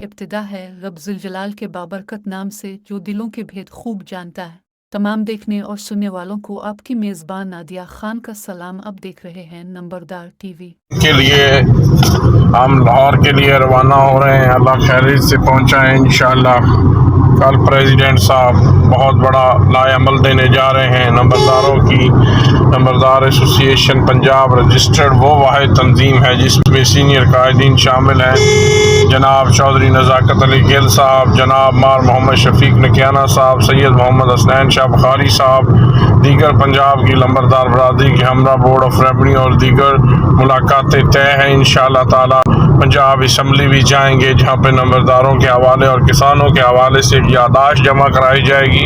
ابتدا ہے رب ذوالجلال کے بابرکت نام سے جو دلوں کے بھید خوب جانتا ہے۔ تمام دیکھنے اور سننے والوں کو آپ کی میزبان نادیہ خان کا سلام۔ اب دیکھ رہے ہیں نمبردار ٹی وی کے لیے ہم لاہور کے لیے روانہ ہو رہے ہیں۔ اللہ خیریت سے پہنچائیں انشاءاللہ۔ کل پریزیڈنٹ صاحب بہت بڑا لائے عمل دینے جا رہے ہیں۔ نمبرداروں کی نمبردار ایسوسی ایشن پنجاب رجسٹرڈ وہ واحد تنظیم ہے جس میں سینئر قائدین شامل ہیں، جناب چودھری نزاکت علی گل صاحب، جناب مار محمد شفیق نکیانہ صاحب، سید محمد حسنین شاہ بخاری صاحب، دیگر پنجاب کی لمبردار برادری کے ہمراہ بورڈ آف ریونیو اور دیگر ملاقاتیں طے ہیں۔ انشاءاللہ تعالی پنجاب اسمبلی بھی جائیں گے جہاں پہ نمبرداروں کے حوالے اور کسانوں کے حوالے سے ایک یادداشت جمع کرائی جائے گی،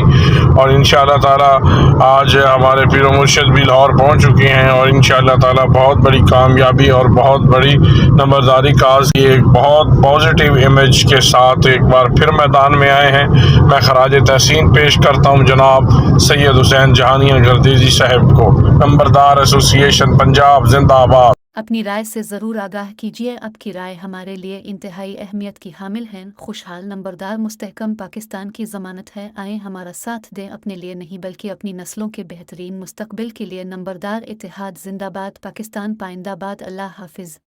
اور انشاءاللہ تعالی آج ہمارے پیر و مرشد بھی لاہور پہنچ چکے ہیں، اور انشاءاللہ تعالی بہت بڑی کامیابی اور بہت بڑی نمبرداری کاز کی ایک بہت پازیٹیو امیج کے ساتھ ایک بار پھر میدان میں آئے ہیں۔ میں خراج تحسین پیش کرتا ہوں جناب سید حسین جہانیہ گردیزی صاحب کو۔ نمبردار ایسوسی ایشن پنجاب زندہ آباد۔ اپنی رائے سے ضرور آگاہ کیجیے، آپ کی رائے ہمارے لیے انتہائی اہمیت کی حامل ہے۔ خوشحال نمبردار مستحکم پاکستان کی ضمانت ہے، آئیں ہمارا ساتھ دیں، اپنے لیے نہیں بلکہ اپنی نسلوں کے بہترین مستقبل کے لیے۔ نمبردار اتحاد زندہ باد، پاکستان پائندہ باد۔ اللہ حافظ۔